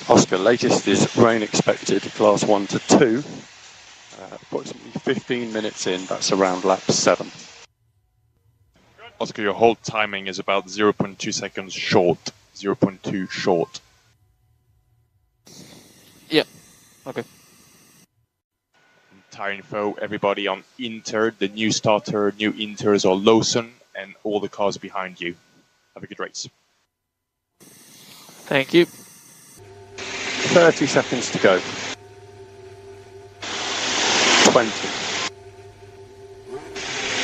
Oscar, latest is rain expected, class 1 to 2. Approximately 15 minutes in, that's around lap 7. Oscar, your hold timing is about 0.2 seconds short. 0.2 short. Yeah, okay. Tire info, everybody on Inter, the new starter, new Inters are Lawson, and all the cars behind you. Have a good race. Thank you. 30 seconds to go. 20.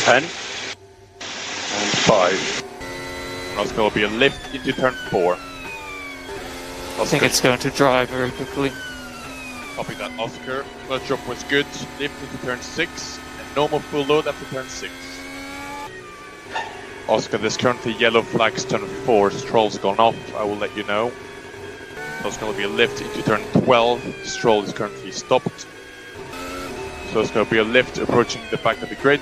10. And 5. And Oscar will be a lift into turn 4. I think it's going to drive very quickly. Copy that, Oscar. First drop was good. Lift into turn 6. And normal full load after turn 6. Oscar, there's currently yellow flags turn 4. Stroll's gone off. I will let you know. So it's going to be a lift into turn 12. Stroll is currently stopped. So it's going to be a lift approaching the back of the grid.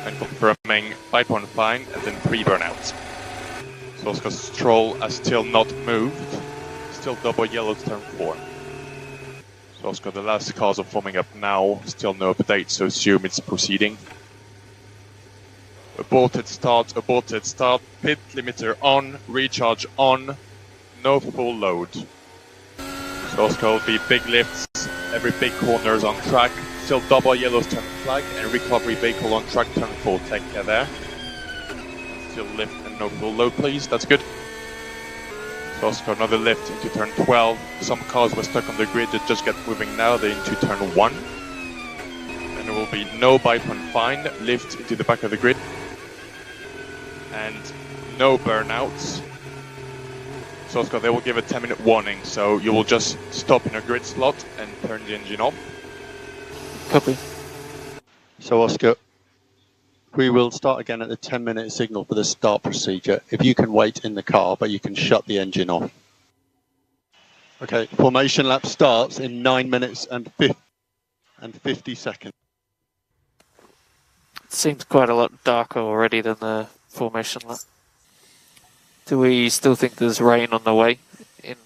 And confirming 5.5 and then 3 burnouts. So Oscar, Stroll has still not moved. Still double yellow to turn 4. So Oscar, the last cars are forming up now. Still no update, so assume it's proceeding. Aborted start, pit limiter on, recharge on, no full load. So Oscar will be big lifts, every big corner is on track, still double yellows turn flag, and recovery vehicle on track turn 4, take care there. Still lift and no full load please, that's good. So Oscar, another lift into turn 12, some cars were stuck on the grid that just get moving now, they're into turn 1. And there will be no bypass fine, lift into the back of the grid. And no burnouts. So Oscar, they will give a 10-minute warning, so you will just stop in a grid slot and turn the engine off. Copy. So Oscar, we will start again at the 10-minute signal for the start procedure. If you can wait in the car, but you can shut the engine off. Okay, formation lap starts in 9 minutes and 50 seconds. It seems quite a lot darker already than the formation lap. Do we still think there's rain on the way in,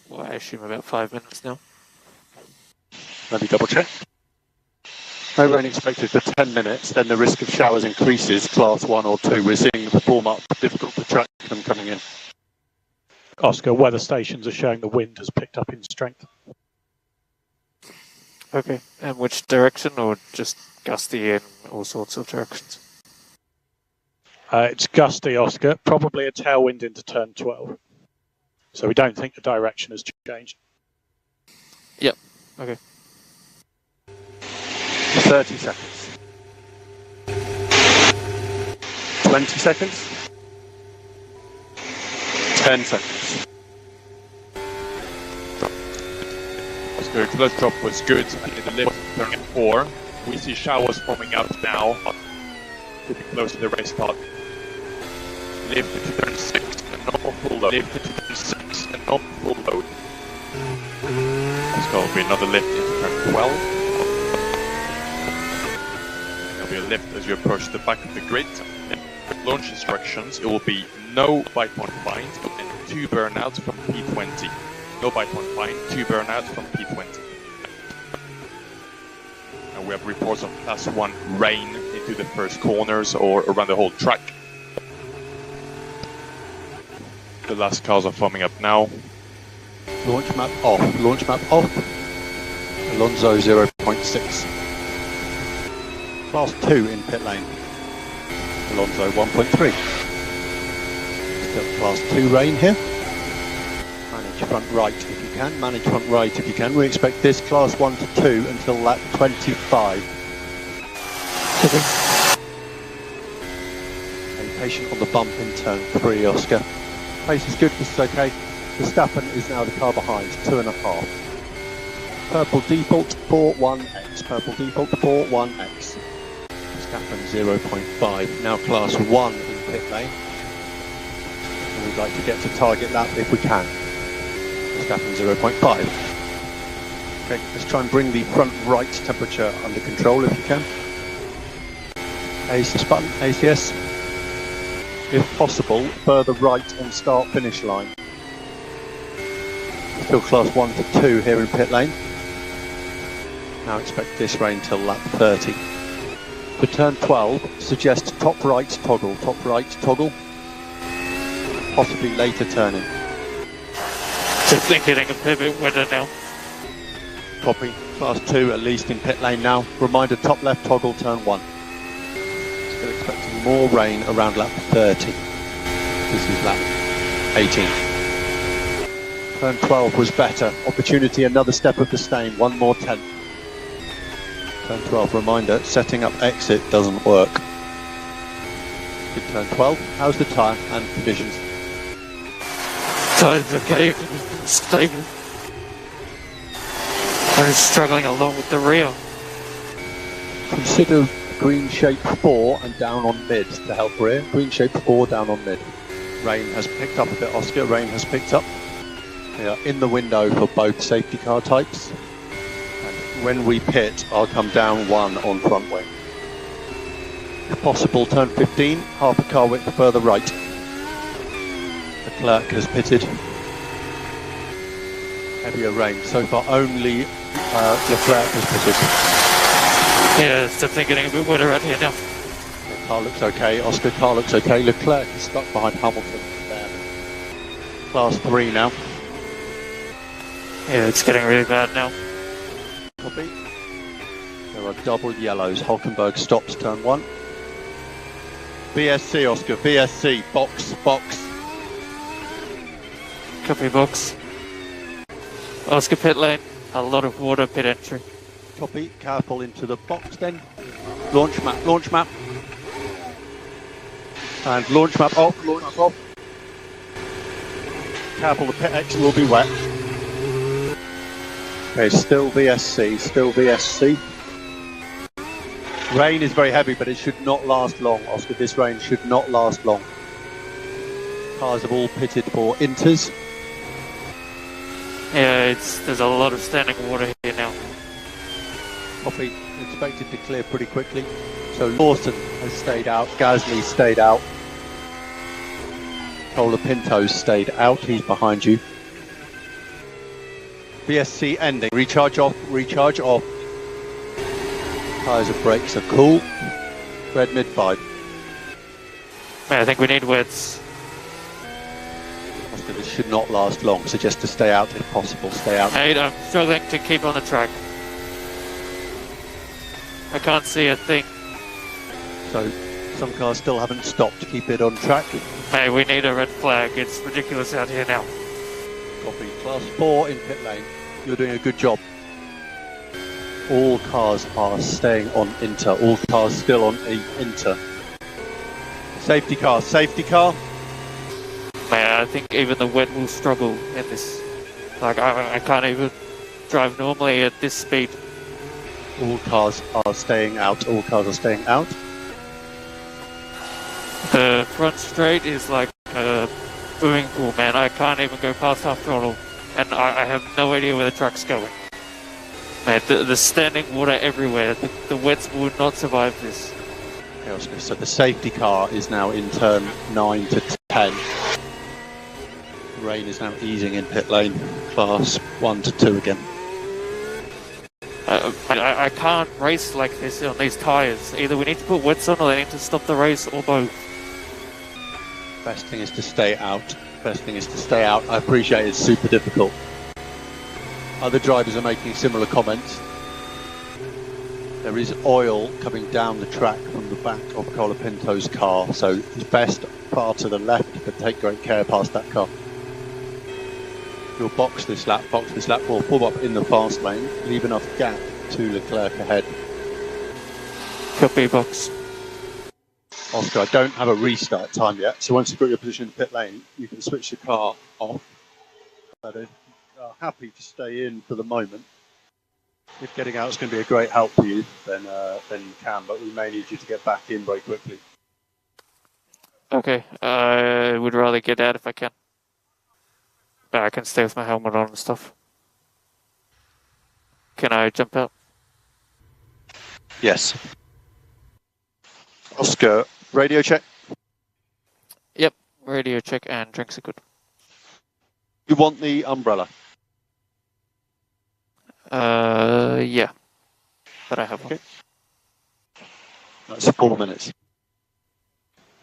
well, I assume about 5 minutes now? Let me double check. No rain expected for 10 minutes, then the risk of showers increases, class 1 or 2. We're seeing the form-up difficult to track them coming in. Oscar, weather stations are showing the wind has picked up in strength. Okay, and which direction, or just gusty in all sorts of directions? It's gusty, Oscar, probably a tailwind into turn 12. So we don't think the direction has changed. Yep, okay. 30 seconds. 20 seconds. 10 seconds. Oscar, first drop was good, and in the lift turn 4, we see showers forming up now. Pretty close to the race start. Lift into turn 6 and no full load. Lift into turn 6 and no full load. There's going to be another lift into turn 12. There'll be a lift as you approach the back of the grid. And with launch instructions, it will be no bypass fine and 2 burnouts from P20. No bypass fine, 2 burnouts from P20. And we have reports of class 1 rain into the first corners or around the whole track. The last cars are forming up now. Launch map off. Launch map off. Alonso 0.6. Class 2 in pit lane. Alonso 1.3. Still class 2 rain here. Manage front right if you can. Manage front right if you can. We expect this class 1 to 2 until lap 25. Be patient on the bump in turn 3, Oscar. Pace is good, this is okay. Verstappen is now the car behind, 2.5. Purple default 4.1x. Purple default 4.1x. Verstappen 0.5. Now class 1 in pit lane. And we'd like to get to target lap if we can. Verstappen 0.5. Okay, let's try and bring the front right temperature under control if you can. ACS button, ACS. If possible, further right on start finish line. Still class 1 to 2 here in pit lane. Now expect this rain till lap 30. For turn 12, suggest top right toggle, possibly later turning. Just thinking a pivot winner now. Copy. Class 2 at least in pit lane now. Reminder, top left toggle, turn 1. Still expecting more rain around lap 30. This is lap 18. Turn 12 was better. Opportunity, another step of the stain, one more tenth. Turn 12, reminder, setting up exit doesn't work. Good turn 12. How's the tyre and conditions? Time's okay, stable. I'm struggling along with the rear. Consider green shape 4 and down on mid to help rear. Green shape 4 down on mid. Rain has picked up a bit, Oscar. Rain has picked up. We are in the window for both safety car types. And when we pit, I'll come down 1 on front wing. If possible, turn 15, half a car width further right. Leclerc has pitted. Heavier rain. So far, only Leclerc has pitted. Yeah, it's definitely getting a bit wetter out here now. The car looks okay. Oscar, car looks okay. Leclerc is stuck behind Hamilton there. Class 3 now. Yeah, it's getting really bad now. Copy. There are double yellows. Hulkenberg stops turn 1. BSC, Oscar. BSC. Box. Copy box. Oscar pit lane. A lot of water pit entry. Copy. Careful into the box then. Launch map. And launch map off. Careful, the pit exit will be wet. Okay, still VSC. Rain is very heavy, but it should not last long, Oscar. This rain should not last long. Cars have all pitted for inters. Yeah, there's a lot of standing water here now. Copy. Expected to clear pretty quickly. So Lawson has stayed out. Gasly stayed out. Colapinto stayed out. He's behind you. BSC ending. Recharge off. Tyres and brakes are cool. Red mid 5. Man, I think we need wets. Oscar, this should not last long. Suggest to stay out if possible. Stay out. Hey, I'm struggling to keep on the track. I can't see a thing. So some cars still haven't stopped. Keep it on track. Hey, we need a red flag. It's ridiculous out here now. Copy. Class 4 in pit lane. You're doing a good job. All cars are staying on inter. All cars still on inter. Safety car. Man, I think even the wet will struggle in this. Like, I can't even drive normally at this speed. All cars are staying out. The front straight is like a swimming pool, man. I can't even go past half throttle. And I have no idea where the truck's going. Man, the standing water everywhere. The wets will not survive this. Okay, Oscar, so the safety car is now in turn 9 to 10. Rain is now easing in pit lane. Class 1 to 2 again. I can't race like this on these tyres. Either we need to put wets on or they need to stop the race, or both. Best thing is to stay out. I appreciate it's super difficult. Other drivers are making similar comments. There is oil coming down the track from the back of Colapinto's car, so it's best far to the left, but take great care past that car. You'll box this lap, we'll pull up in the fast lane, leave enough gap to Leclerc ahead. Copy box. Oscar, I don't have a restart time yet, so once you've got your position in pit lane, you can switch the car off. But if you are happy to stay in for the moment, if getting out is going to be a great help for you, then you can, but we may need you to get back in very quickly. Okay, I would rather get out if I can. But I can stay with my helmet on and stuff. Can I jump out? Yes. Oscar, radio check. Yep, radio check and drinks are good. You want the umbrella? Yeah. But I have one. That's 4 minutes.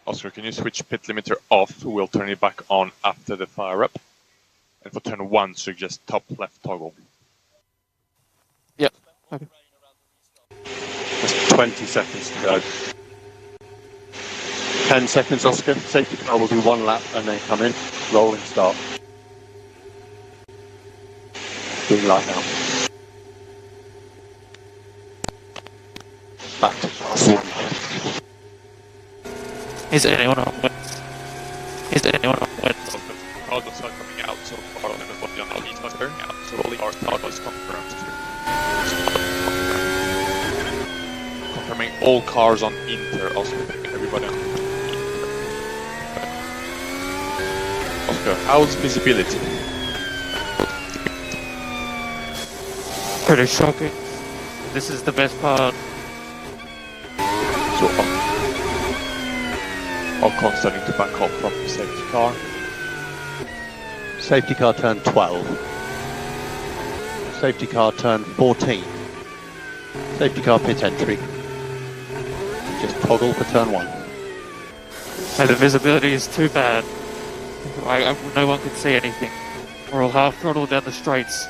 Oscar, can you switch pit limiter off? We'll turn it back on after the fire up. And for turn 1, suggest top left toggle. Yep. Okay. That's 20 seconds to go. 10 seconds, Oscar. Safety car will do 1 lap and then come in. Rolling start. Green light now. Back to class 1. Is anyone on wins? Is anyone on wins? Cars are coming out so far, and everybody on the lead is turning out, so all the cars is confirmed. Confirming all cars on Inter, Oscar. Everybody on Oscar, how's visibility? Pretty shocking. This is the best part. So Ocon starting to back up from the safety car. Safety car turn 12. Safety car turn 14. Safety car pit entry. Just toggle for turn 1. And the visibility is too bad. No one can see anything. We're all half throttle down the straights.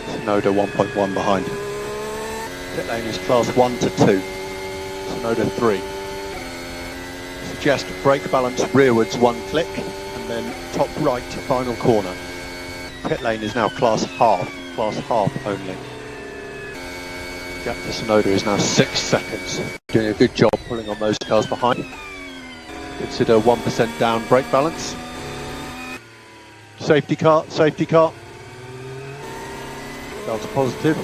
Sonoda 1.1 behind. Pit lane is class 1 to 2. Sonoda 3. Suggest brake balance rearwards 1 click and then top right final corner. Pit lane is now class half only. Gap to Sonoda is now 6 seconds. Doing a good job pulling on those cars behind. Consider 1% down brake balance. Safety car. Delta positive.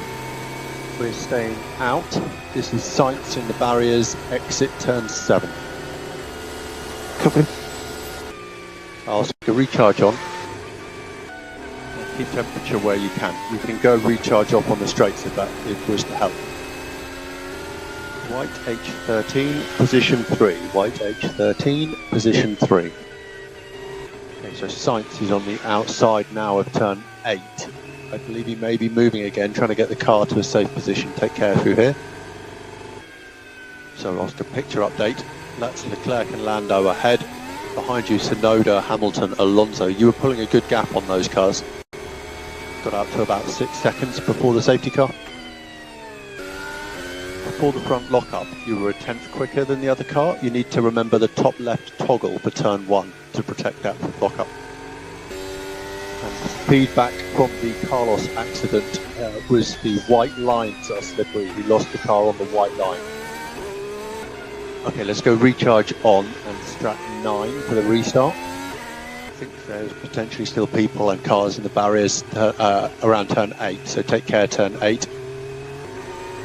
We're staying out. This is Sainz in the barriers, exit turn 7. Copy. Ask a recharge on. Keep temperature where you can. You can go recharge off on the straights if it was to help. White H13, position 3. White H13, position 3. Okay, so Sainz is on the outside now of turn 8. I believe he may be moving again, trying to get the car to a safe position. Take care through here. So Oscar, picture update. That's Leclerc and Lando ahead. Behind you, Sonoda, Hamilton, Alonso. You were pulling a good gap on those cars. Got up to about 6 seconds before the safety car. Before the front lockup, you were a tenth quicker than the other car. You need to remember the top left toggle for turn 1 to protect that lockup. And feedback from the Carlos accident was the white lines are slippery. He lost the car on the white line. Okay, let's go recharge on and strat 9 for the restart. I think there's potentially still people and cars in the barriers around turn 8, so take care turn 8.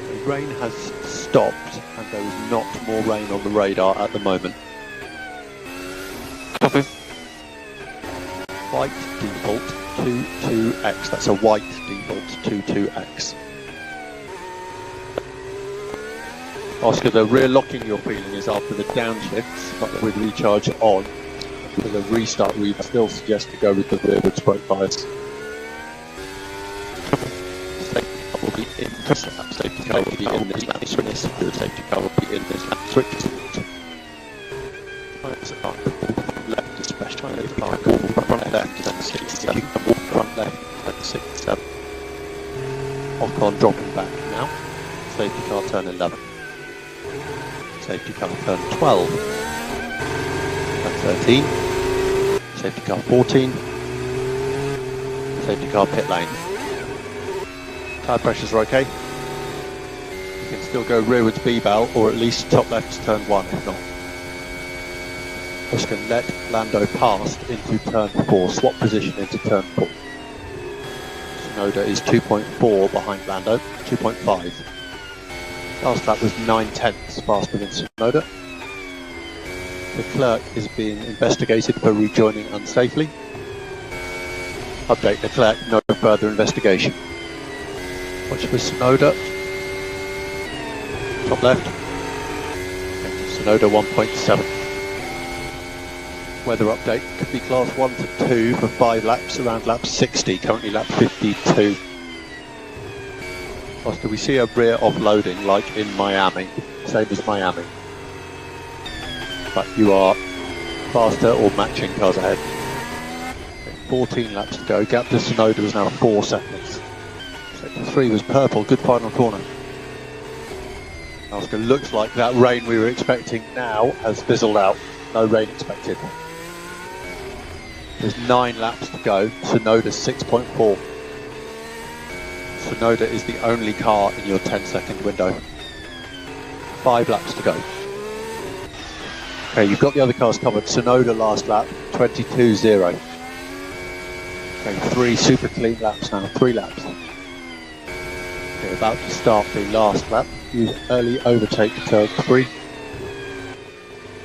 The rain has stopped and there is not more rain on the radar at the moment. Copy. White default 22X, that's a white default 22X. Oscar, the rear locking you're feeling is after the downshifts, but with recharge on. For the restart, we still suggest to go with the rearwards brake bias. Safety car will be in this lap. Safety car will be in this lap. The safety car will be in this lap. Switch to left, especially front left and 67. Front left and 67. Ocon dropping back now. Safety car turn 11. Safety car turn 12. Turn 13. Safety car 14. Safety car pit lane. Tyre pressures are okay. You can still go rearwards B-bell or at least top left turn 1 if not. Oscar, let Lando past into turn 4. Swap position into turn 4. Sonoda is 2.4 behind Lando. 2.5. Last lap was 9/10 faster than Sonoda. Leclerc is being investigated for rejoining unsafely. Update Leclerc, no further investigation. Watch for Sonoda. Top left. Sonoda 1.7. Weather update could be class 1 to 2 for 5 laps around lap 60, currently lap 52. Oscar, we see a rear offloading like in Miami, same as Miami. But you are faster or matching cars ahead. 14 laps to go. Gap to Tsunoda was now 4 seconds. Sector 3 was purple. Good final corner. Oscar, looks like that rain we were expecting now has fizzled out. No rain expected. There's 9 laps to go. Tsunoda's 6.4. Tsunoda is the only car in your 10-second window. 5 laps to go. Okay, you've got the other cars covered. Tsunoda last lap, 22.0. Okay, 3 super clean laps now, 3 laps. Okay, about to start the last lap. Use early overtake turn 3.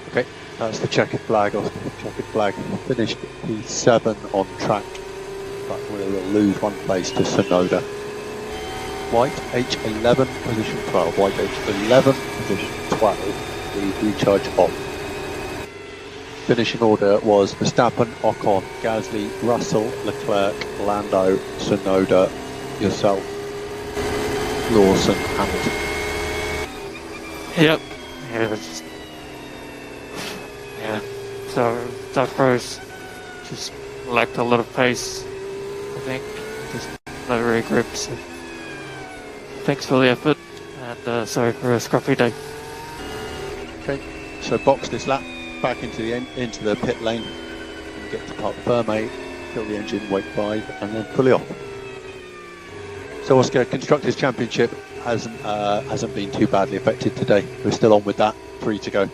Okay, that's the checkered flag off. Checkered flag finished P7 on track, but we will lose 1 place to Tsunoda. White H11 position 12. White H11 position 12. The recharge on. Finishing order was Verstappen, Ocon, Gasly, Russell, Leclerc, Lando, Tsunoda, yourself, Lawson, Hamilton. Yep. So that race just lacked a lot of pace, I think. Just no rear grips. So thanks for the effort, and sorry for a scruffy day. Okay, so box this lap, back into the pit lane, and get to Parc Fermé, kill the engine, wait 5, and then fully off. So Oscar, Constructors' Championship hasn't been too badly affected today. We're still on with that, 3 to go.